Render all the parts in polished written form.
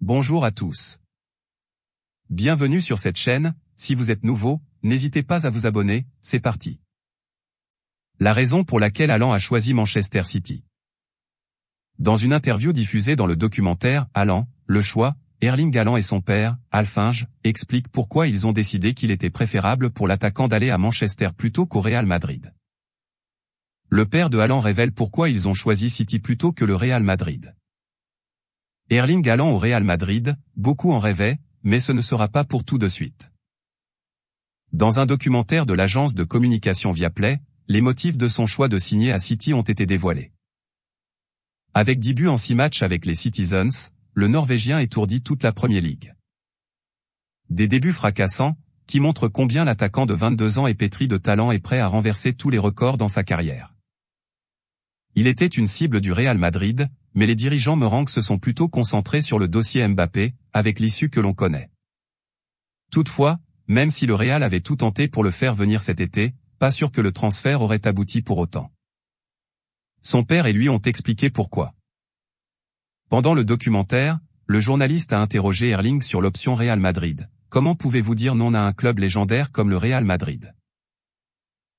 Bonjour à tous. Bienvenue sur cette chaîne, si vous êtes nouveau, n'hésitez pas à vous abonner, c'est parti. La raison pour laquelle Haaland a choisi Manchester City. Dans une interview diffusée dans le documentaire Haaland, le choix, Erling Haaland et son père, Alphonse, expliquent pourquoi ils ont décidé qu'il était préférable pour l'attaquant d'aller à Manchester plutôt qu'au Real Madrid. Le père de Haaland révèle pourquoi ils ont choisi City plutôt que le Real Madrid. Erling Haaland au Real Madrid, beaucoup en rêvaient, mais ce ne sera pas pour tout de suite. Dans un documentaire de l'agence de communication Viaplay, les motifs de son choix de signer à City ont été dévoilés. Avec 10 buts en 6 matchs avec les Citizens, le Norvégien étourdit toute la Premier League. Des débuts fracassants, qui montrent combien l'attaquant de 22 ans est pétri de talent et prêt à renverser tous les records dans sa carrière. Il était une cible du Real Madrid, mais les dirigeants merengues se sont plutôt concentrés sur le dossier Mbappé, avec l'issue que l'on connaît. Toutefois, même si le Real avait tout tenté pour le faire venir cet été, pas sûr que le transfert aurait abouti pour autant. Son père et lui ont expliqué pourquoi. Pendant le documentaire, le journaliste a interrogé Erling sur l'option Real Madrid. Comment pouvez-vous dire non à un club légendaire comme le Real Madrid?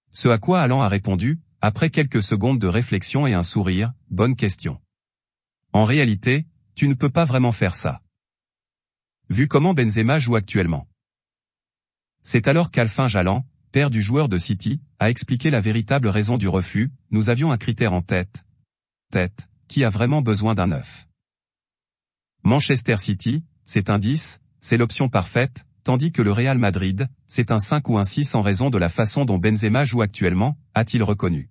Ce à quoi Haaland a répondu, après quelques secondes de réflexion et un sourire, bonne question. En réalité, tu ne peux pas vraiment faire ça. Vu comment Benzema joue actuellement. C'est alors qu'Alphonse Haaland, père du joueur de City, a expliqué la véritable raison du refus. Nous avions un critère en tête, qui a vraiment besoin d'un 9. Manchester City, c'est un 10, c'est l'option parfaite, tandis que le Real Madrid, c'est un 5 ou un 6 en raison de la façon dont Benzema joue actuellement, a-t-il reconnu.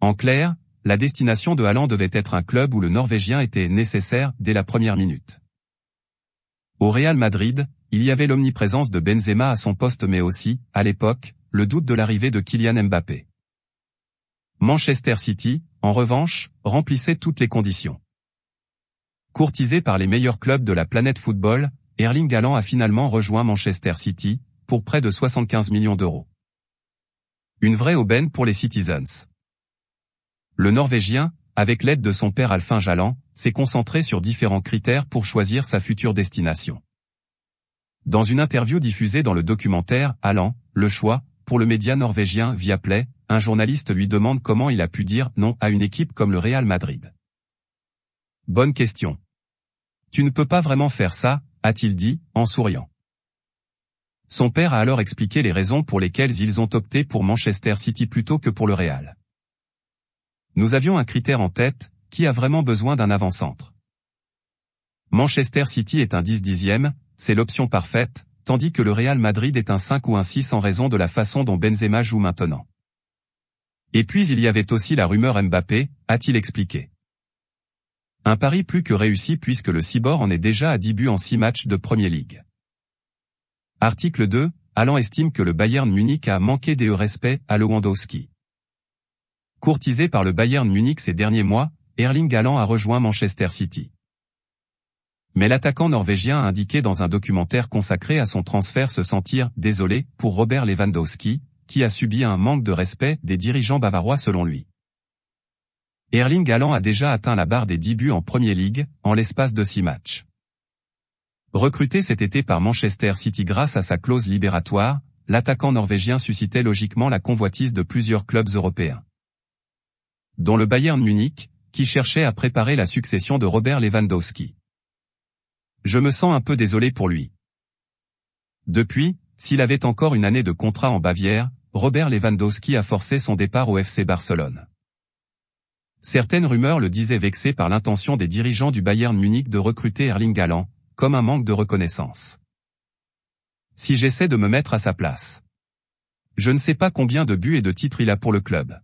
En clair, la destination de Haaland devait être un club où le Norvégien était nécessaire dès la première minute. Au Real Madrid, il y avait l'omniprésence de Benzema à son poste mais aussi, à l'époque, le doute de l'arrivée de Kylian Mbappé. Manchester City, en revanche, remplissait toutes les conditions. Courtisé par les meilleurs clubs de la planète football, Erling Haaland a finalement rejoint Manchester City, pour près de 75 millions d'euros. Une vraie aubaine pour les Citizens. Le Norvégien, avec l'aide de son père Alphonse Haaland, s'est concentré sur différents critères pour choisir sa future destination. Dans une interview diffusée dans le documentaire Haaland, le choix, pour le média norvégien Viaplay, un journaliste lui demande comment il a pu dire non à une équipe comme le Real Madrid. Bonne question. Tu ne peux pas vraiment faire ça, a-t-il dit, en souriant. Son père a alors expliqué les raisons pour lesquelles ils ont opté pour Manchester City plutôt que pour le Real. Nous avions un critère en tête, qui a vraiment besoin d'un avant-centre. Manchester City est un 10/10e, c'est l'option parfaite, tandis que le Real Madrid est un 5 ou un 6 en raison de la façon dont Benzema joue maintenant. Et puis il y avait aussi la rumeur Mbappé, a-t-il expliqué. Un pari plus que réussi puisque le Cibor en est déjà à 10 buts en 6 matchs de Premier League. Article 2, Haaland estime que le Bayern Munich a manqué de respect à Lewandowski. Courtisé par le Bayern Munich ces derniers mois, Erling Haaland a rejoint Manchester City. Mais l'attaquant norvégien a indiqué dans un documentaire consacré à son transfert se sentir « désolé » pour Robert Lewandowski, qui a subi un manque de respect des dirigeants bavarois selon lui. Erling Haaland a déjà atteint la barre des 10 buts en Premier League, en l'espace de 6 matchs. Recruté cet été par Manchester City grâce à sa clause libératoire, l'attaquant norvégien suscitait logiquement la convoitise de plusieurs clubs européens, dont le Bayern Munich, qui cherchait à préparer la succession de Robert Lewandowski. Je me sens un peu désolé pour lui. Depuis, s'il avait encore une année de contrat en Bavière, Robert Lewandowski a forcé son départ au FC Barcelone. Certaines rumeurs le disaient vexé par l'intention des dirigeants du Bayern Munich de recruter Erling Haaland, comme un manque de reconnaissance. Si j'essaie de me mettre à sa place. Je ne sais pas combien de buts et de titres il a pour le club.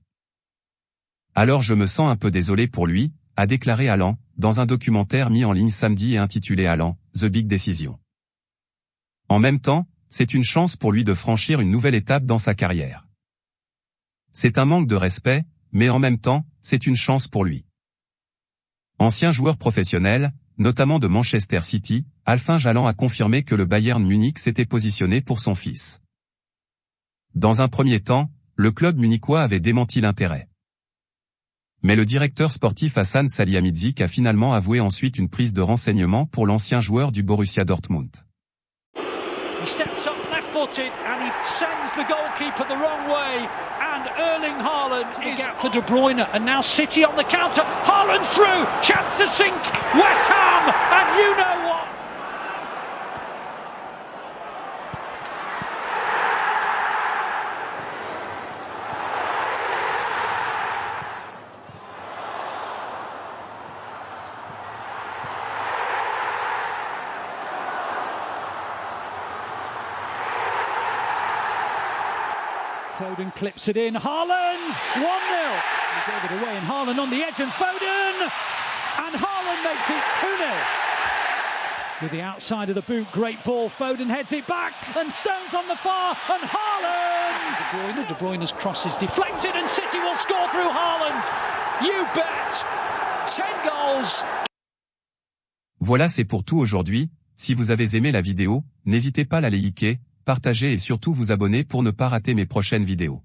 Alors je me sens un peu désolé pour lui, a déclaré Haaland, dans un documentaire mis en ligne samedi et intitulé Haaland, The Big Decision. En même temps, c'est une chance pour lui de franchir une nouvelle étape dans sa carrière. C'est un manque de respect, mais en même temps, c'est une chance pour lui. Ancien joueur professionnel, notamment de Manchester City, Alphonse Haaland a confirmé que le Bayern Munich s'était positionné pour son fils. Dans un premier temps, le club munichois avait démenti l'intérêt. Mais le directeur sportif Hassan Salihamidzic a finalement avoué ensuite une prise de renseignement pour l'ancien joueur du Borussia Dortmund. He steps up left-footed and he sends the goalkeeper the wrong way. And Erling Haaland is gap for De Bruyne, and now City on the counter. Haaland through, chance to sink West Ham, and you know what? Foden clips it in, Haaland, 1-0. He gave it away and Haaland on the edge and Foden, and Haaland makes it 2-0. With the outside of the boot, great ball, Foden heads it back, and Stones on the far, and Haaland! De Bruyne's cross is deflected and City will score through Haaland. You bet! 10 goals. Voilà, c'est pour tout aujourd'hui. Si vous avez aimé la vidéo, n'hésitez pas à la liker, partager et surtout vous abonner pour ne pas rater mes prochaines vidéos.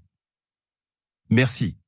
Merci.